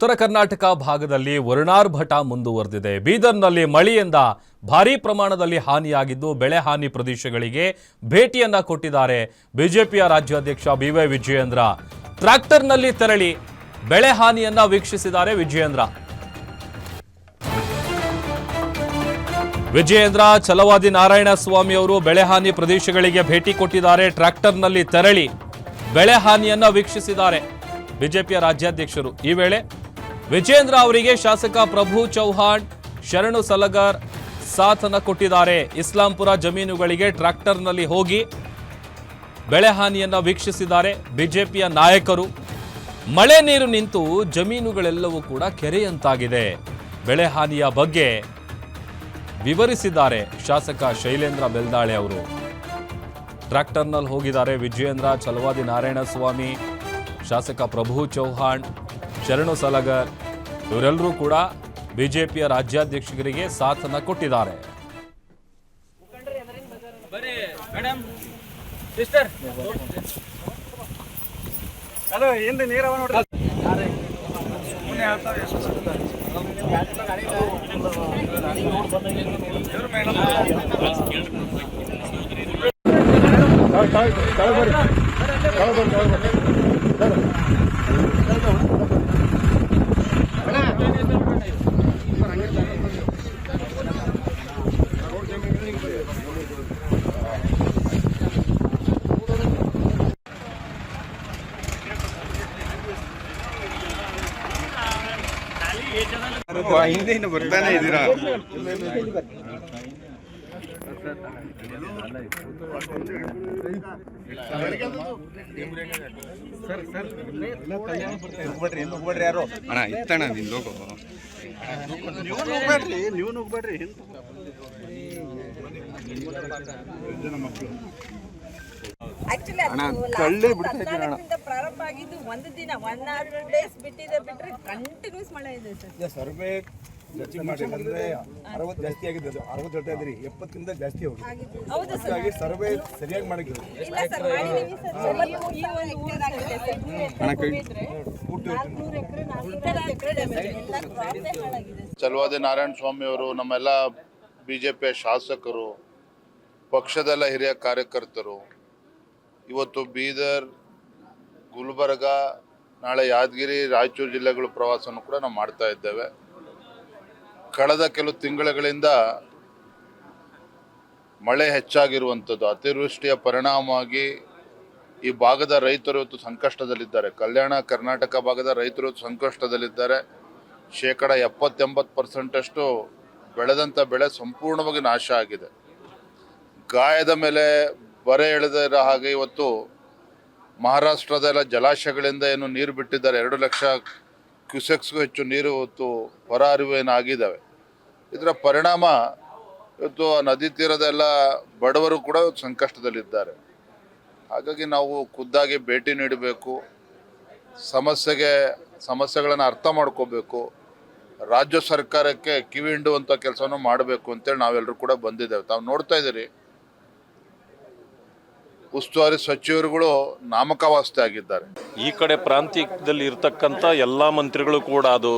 ಉತ್ತರ ಕರ್ನಾಟಕ ಭಾಗದಲ್ಲಿ ವರುಣಾರ್ಭಟ ಮುಂದುವರೆದಿದೆ. ಬೀದರ್ನಲ್ಲಿ ಮಳೆಯಿಂದ ಭಾರೀ ಪ್ರಮಾಣದಲ್ಲಿ ಹಾನಿಯಾಗಿದ್ದು ಬೆಳೆ ಹಾನಿ ಪ್ರದೇಶಗಳಿಗೆ ಭೇಟಿಯನ್ನ ಕೊಟ್ಟಿದ್ದಾರೆ ಬಿಜೆಪಿಯ ರಾಜ್ಯಾಧ್ಯಕ್ಷ ಬಿವೈ ವಿಜಯೇಂದ್ರ. ಟ್ರ್ಯಾಕ್ಟರ್ನಲ್ಲಿ ತೆರಳಿ ಬೆಳೆ ಹಾನಿಯನ್ನ ವೀಕ್ಷಿಸಿದ್ದಾರೆ ವಿಜಯೇಂದ್ರ. ಛಲವಾದಿ ನಾರಾಯಣಸ್ವಾಮಿ ಅವರು ಬೆಳೆ ಹಾನಿ ಪ್ರದೇಶಗಳಿಗೆ ಭೇಟಿ ಕೊಟ್ಟಿದ್ದಾರೆ. ಟ್ರ್ಯಾಕ್ಟರ್ನಲ್ಲಿ ತೆರಳಿ ಬೆಳೆ ಹಾನಿಯನ್ನ ವೀಕ್ಷಿಸಿದ್ದಾರೆ ಬಿಜೆಪಿಯ ರಾಜ್ಯಾಧ್ಯಕ್ಷರು. ಈ ವೇಳೆ ವಿಜಯೇಂದ್ರ ಅವರಿಗೆ ಶಾಸಕ ಪ್ರಭು ಚೌಹಾಣ್, ಶರಣು ಸಲಗರ್ ಸಾಥನ್ನ ಕೊಟ್ಟಿದ್ದಾರೆ. ಇಸ್ಲಾಂಪುರ ಜಮೀನುಗಳಿಗೆ ಟ್ರ್ಯಾಕ್ಟರ್ನಲ್ಲಿ ಹೋಗಿ ಬೆಳೆ ಹಾನಿಯನ್ನ ವೀಕ್ಷಿಸಿದ್ದಾರೆ ಬಿಜೆಪಿಯ ನಾಯಕರು. ಮಳೆ ನೀರು ನಿಂತು ಜಮೀನುಗಳೆಲ್ಲವೂ ಕೂಡ ಕೆರೆಯಂತಾಗಿದೆ. ಬೆಳೆ ಹಾನಿಯ ಬಗ್ಗೆ ವಿವರಿಸಿದ್ದಾರೆ ಶಾಸಕ ಶೈಲೇಂದ್ರ ಬೆಲ್ದಾಳೆ ಅವರು. ಟ್ರ್ಯಾಕ್ಟರ್ನಲ್ಲಿ ಹೋಗಿದ್ದಾರೆ ವಿಜಯೇಂದ್ರ, ಛಲವಾದಿ ನಾರಾಯಣಸ್ವಾಮಿ, ಶಾಸಕ ಪ್ರಭು ಚೌಹಾಣ್, ಶರಣು ಸಲಗರ್ ಇವರೆಲ್ಲರೂ ಕೂಡ ಬಿಜೆಪಿಯ ರಾಜ್ಯಾಧ್ಯಕ್ಷರಿಗೆ ಸಾಥನ್ನ ಕೊಟ್ಟಿದ್ದಾರೆ. ಹಿಂದೆ ಬರ್ತಾನೆ ಇದ್ದೀರಾ? ಯಾರು ಅಣ್ಣ ಇತ್ತಣ್ಣ ನಿನ್ ಲೋಗೋ ನೀವು ನುಗ್ಬೇಡ್ರಿ. ಪ್ರಾರಂಭ ಆಗಿದ್ದು ಒಂದು ದಿನ 1 or 2 days ಬಿಟ್ಟಿದೆ, ಬಿಟ್ರೆ ಕಂಟಿನ್ಯೂಸ್ ಮಳೆ ಇದೆ ಸರ್. ಸರ್ವೆ ಮಾಡಿ ಅಂದ್ರೆ 60 ಜಾಸ್ತಿ ಆಗಿದೆ, 60 ಹೇಳ್ತಾ ಇದ್ರಿ, 70ಕ್ಕಿಂತ ಜಾಸ್ತಿ ಹೋಗಿದೆ. ಹೌದು ಸರ್, ಸರ್ವೆ ಸರಿಯಾಗಿ ಮಾಡಿದ್ರು. ಇಲ್ಲ ಸರ್ ಮಾಡಿದೀವಿ ಸರ್. ಈ ಒಂದು ಛಲವಾದಿ ನಾರಾಯಣಸ್ವಾಮಿ ಅವರು ನಮ್ಮೆಲ್ಲ ಬಿಜೆಪಿಯ ಶಾಸಕರು, ಪಕ್ಷದೆಲ್ಲ ಹಿರಿಯ ಕಾರ್ಯಕರ್ತರು ಇವತ್ತು ಬೀದರ್, ಗುಲ್ಬರ್ಗ, ನಾಳೆ ಯಾದಗಿರಿ, ರಾಯಚೂರು ಜಿಲ್ಲೆಗಳ ಪ್ರವಾಸವನ್ನು ಕೂಡ ನಾವು ಮಾಡ್ತಾ ಇದ್ದೇವೆ. ಕಳೆದ ಕೆಲವು ತಿಂಗಳುಗಳಿಂದ ಮಳೆ ಹೆಚ್ಚಾಗಿರುವಂಥದ್ದು, ಅತಿವೃಷ್ಟಿಯ ಪರಿಣಾಮವಾಗಿ ಈ ಭಾಗದ ರೈತರು ಇವತ್ತು ಸಂಕಷ್ಟದಲ್ಲಿದ್ದಾರೆ. ಕಲ್ಯಾಣ ಕರ್ನಾಟಕ ಭಾಗದ ರೈತರು ಇವತ್ತು ಸಂಕಷ್ಟದಲ್ಲಿದ್ದಾರೆ. 70-80% ಬೆಳೆದಂಥ ಬೆಳೆ ಸಂಪೂರ್ಣವಾಗಿ ನಾಶ ಆಗಿದೆ. ಗಾಯದ ಮೇಲೆ ಬರೆ ಎಳೆದಿರೋ ಹಾಗೆ ಇವತ್ತು ಮಹಾರಾಷ್ಟ್ರದೆಲ್ಲ ಜಲಾಶಯಗಳಿಂದ ಏನು ನೀರು ಬಿಟ್ಟಿದ್ದಾರೆ, 2 ಲಕ್ಷ ಕ್ಯೂಸೆಕ್ಸ್ಗೂ ಹೆಚ್ಚು ನೀರು ಇವತ್ತು ಹೊರ ಹರಿವು ಏನಾಗಿದ್ದಾವೆ. ಇದರ ಪರಿಣಾಮ ಇವತ್ತು ನದಿ ತೀರದೆಲ್ಲ ಬಡವರು ಕೂಡ ಸಂಕಷ್ಟದಲ್ಲಿದ್ದಾರೆ. ಹಾಗಾಗಿ ನಾವು ಖುದ್ದಾಗಿ ಭೇಟಿ ನೀಡಬೇಕು, ಸಮಸ್ಯೆಗಳನ್ನು ಅರ್ಥ ಮಾಡ್ಕೋಬೇಕು, ರಾಜ್ಯ ಸರ್ಕಾರಕ್ಕೆ ಕಿವಿ ಹಿಂಡುವಂಥ ಕೆಲಸವನ್ನು ಮಾಡಬೇಕು ಅಂತೇಳಿ ನಾವೆಲ್ಲರೂ ಕೂಡ ಬಂದಿದ್ದೇವೆ. ತಾವು ನೋಡ್ತಾ ಇದ್ದೀರಿ, ಉಸ್ತುವಾರಿ ಸಚಿವರುಗಳು ನಾಮಕಾವಾಸ್ತೆ ಆಗಿದ್ದಾರೆ. ಈ ಕಡೆ ಪ್ರಾಂತ್ಯದಲ್ಲಿ ಇರ್ತಕ್ಕಂಥ ಎಲ್ಲ ಮಂತ್ರಿಗಳು ಕೂಡ, ಅದು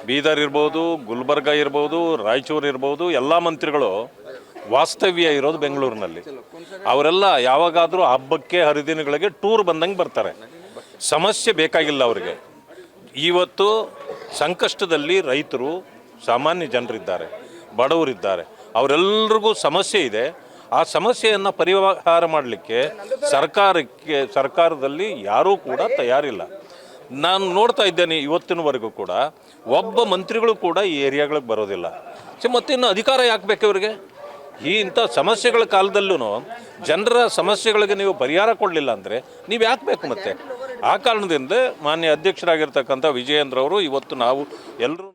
ಬೀದರ್ ಇರ್ಬೋದು, ಗುಲ್ಬರ್ಗ ಇರ್ಬೋದು, ರಾಯಚೂರು ಇರ್ಬೋದು, ಎಲ್ಲ ಮಂತ್ರಿಗಳು ವಾಸ್ತವ್ಯ ಇರೋದು ಬೆಂಗಳೂರಿನಲ್ಲಿ. ಅವರೆಲ್ಲ ಯಾವಾಗಾದರೂ ಹಬ್ಬಕ್ಕೆ ಹರಿದಿನಗಳಿಗೆ ಟೂರ್ ಬಂದಂಗೆ ಬರ್ತಾರೆ. ಸಮಸ್ಯೆ ಬೇಕಾಗಿಲ್ಲ ಅವರಿಗೆ. ಇವತ್ತು ಸಂಕಷ್ಟದಲ್ಲಿ ರೈತರು, ಸಾಮಾನ್ಯ ಜನರಿದ್ದಾರೆ, ಬಡವರಿದ್ದಾರೆ, ಅವರೆಲ್ಲರಿಗೂ ಸಮಸ್ಯೆ ಇದೆ. ಆ ಸಮಸ್ಯೆಯನ್ನು ಪರಿಹಾರ ಮಾಡಲಿಕ್ಕೆ ಸರ್ಕಾರದಲ್ಲಿ ಯಾರೂ ಕೂಡ ತಯಾರಿಲ್ಲ. ನಾನು ನೋಡ್ತಾ ಇದ್ದೇನೆ, ಇವತ್ತಿನವರೆಗೂ ಕೂಡ ಒಬ್ಬ ಮಂತ್ರಿಗಳು ಕೂಡ ಈ ಏರಿಯಾಗಳಿಗೆ ಬರೋದಿಲ್ಲ. ಮತ್ತಿನ್ನು ಅಧಿಕಾರ ಯಾಕೆ ಬೇಕು ಇವರಿಗೆ? ಇಂಥ ಸಮಸ್ಯೆಗಳ ಕಾಲದಲ್ಲೂ ಜನರ ಸಮಸ್ಯೆಗಳಿಗೆ ನೀವು ಪರಿಹಾರ ಕೊಡಲಿಲ್ಲ ಅಂದರೆ ನೀವು ಯಾಕೆ ಬೇಕು? ಮತ್ತೆ ಆ ಕಾರಣದಿಂದ ಮಾನ್ಯ ಅಧ್ಯಕ್ಷರಾಗಿರ್ತಕ್ಕಂಥ ವಿಜಯೇಂದ್ರ ಅವರು ಇವತ್ತು ನಾವು ಎಲ್ಲರೂ